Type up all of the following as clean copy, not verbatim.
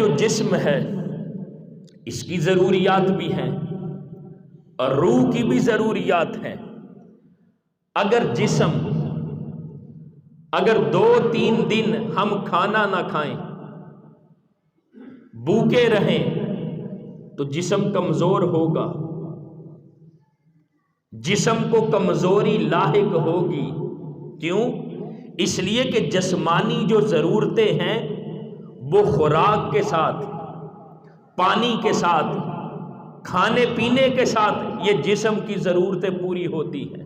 جو جسم ہے اس کی ضروریات بھی ہیں اور روح کی بھی ضروریات ہیں۔ اگر جسم اگر 2-3 دن ہم کھانا نہ کھائیں، بھوکے رہیں، تو جسم کمزور ہوگا، جسم کو کمزوری لاحق ہوگی۔ کیوں؟ اس لیے کہ جسمانی جو ضرورتیں ہیں وہ خوراک کے ساتھ، پانی کے ساتھ، کھانے پینے کے ساتھ یہ جسم کی ضرورتیں پوری ہوتی ہیں۔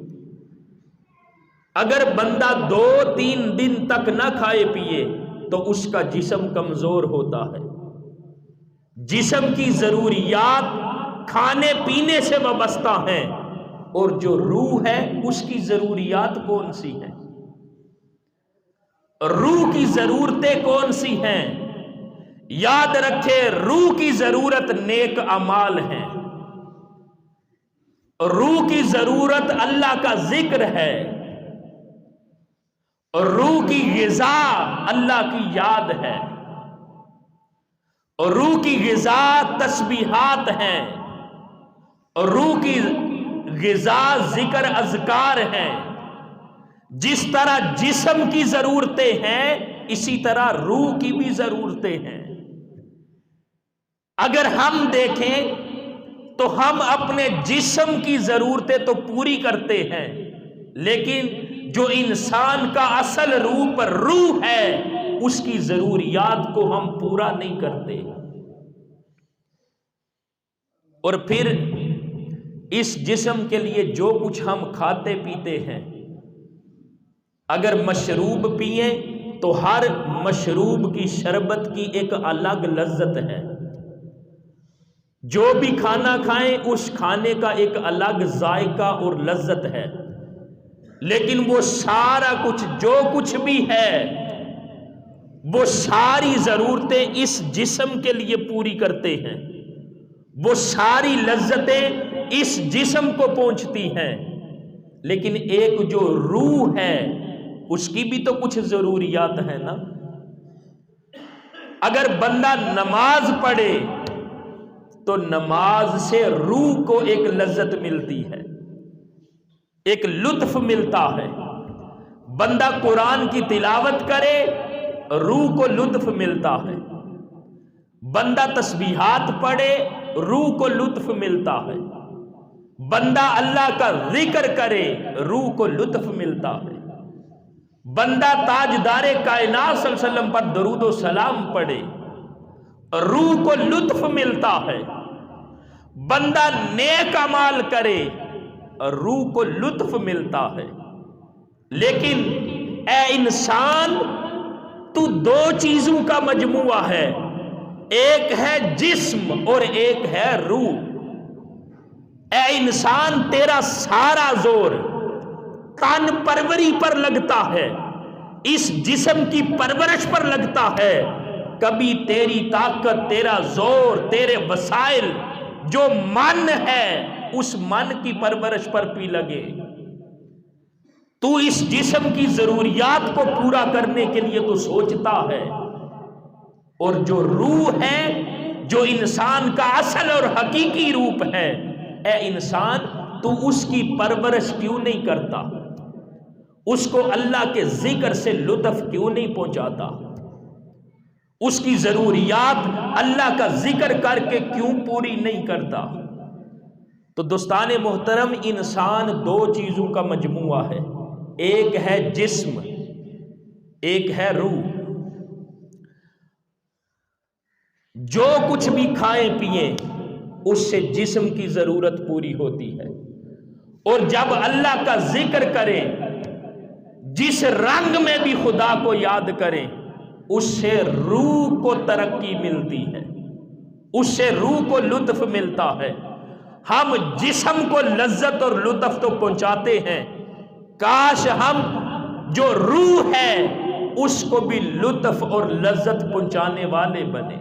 اگر بندہ 2-3 دن تک نہ کھائے پیے تو اس کا جسم کمزور ہوتا ہے۔ جسم کی ضروریات کھانے پینے سے وابستہ ہیں، اور جو روح ہے اس کی ضروریات کون سی ہیں؟ روح کی ضرورتیں کون سی ہیں؟ یاد رکھے، روح کی ضرورت نیک اعمال ہیں، روح کی ضرورت اللہ کا ذکر ہے، اور روح کی غذا اللہ کی یاد ہے، اور روح کی غذا تسبیحات ہیں، اور روح کی غذا ذکر اذکار ہیں۔ جس طرح جسم کی ضرورتیں ہیں اسی طرح روح کی بھی ضرورتیں ہیں۔ اگر ہم دیکھیں تو ہم اپنے جسم کی ضرورتیں تو پوری کرتے ہیں، لیکن جو انسان کا اصل روح پر روح ہے اس کی ضروریات کو ہم پورا نہیں کرتے۔ اور پھر اس جسم کے لیے جو کچھ ہم کھاتے پیتے ہیں، اگر مشروب پئیں تو ہر مشروب کی شربت کی ایک الگ لذت ہے، جو بھی کھانا کھائیں اس کھانے کا ایک الگ ذائقہ اور لذت ہے، لیکن وہ سارا کچھ جو کچھ بھی ہے وہ ساری ضرورتیں اس جسم کے لیے پوری کرتے ہیں، وہ ساری لذتیں اس جسم کو پہنچتی ہیں، لیکن ایک جو روح ہے اس کی بھی تو کچھ ضروریات ہیں نا۔ اگر بندہ نماز پڑھے تو نماز سے روح کو ایک لذت ملتی ہے، ایک لطف ملتا ہے۔ بندہ قرآن کی تلاوت کرے روح کو لطف ملتا ہے، بندہ تسبیحات پڑھے روح کو لطف ملتا ہے، بندہ اللہ کا ذکر کرے روح کو لطف ملتا ہے، بندہ تاجدار کائنات صلی اللہ علیہ وسلم پر درود و سلام پڑھے روح کو لطف ملتا ہے، بندہ نیک اعمال کرے روح کو لطف ملتا ہے۔ لیکن اے انسان، تو 2 چیزوں کا مجموعہ ہے، ایک ہے جسم اور ایک ہے روح۔ اے انسان، تیرا سارا زور تن پروری پر لگتا ہے، اس جسم کی پرورش پر لگتا ہے۔ کبھی تیری طاقت، تیرا زور، تیرے وسائل جو من ہے اس من کی پرورش پر بھی لگے۔ تو اس جسم کی ضروریات کو پورا کرنے کے لیے تو سوچتا ہے، اور جو روح ہے، جو انسان کا اصل اور حقیقی روپ ہے، اے انسان تو اس کی پرورش کیوں نہیں کرتا؟ اس کو اللہ کے ذکر سے لطف کیوں نہیں پہنچاتا؟ اس کی ضروریات اللہ کا ذکر کر کے کیوں پوری نہیں کرتا؟ تو دوستان محترم، انسان 2 چیزوں کا مجموعہ ہے، ایک ہے جسم، ایک ہے روح۔ جو کچھ بھی کھائیں پیئیں اس سے جسم کی ضرورت پوری ہوتی ہے، اور جب اللہ کا ذکر کریں، جس رنگ میں بھی خدا کو یاد کریں، اس سے روح کو ترقی ملتی ہے، اس سے روح کو لطف ملتا ہے۔ ہم جسم کو لذت اور لطف تو پہنچاتے ہیں، کاش ہم جو روح ہے اس کو بھی لطف اور لذت پہنچانے والے بنے۔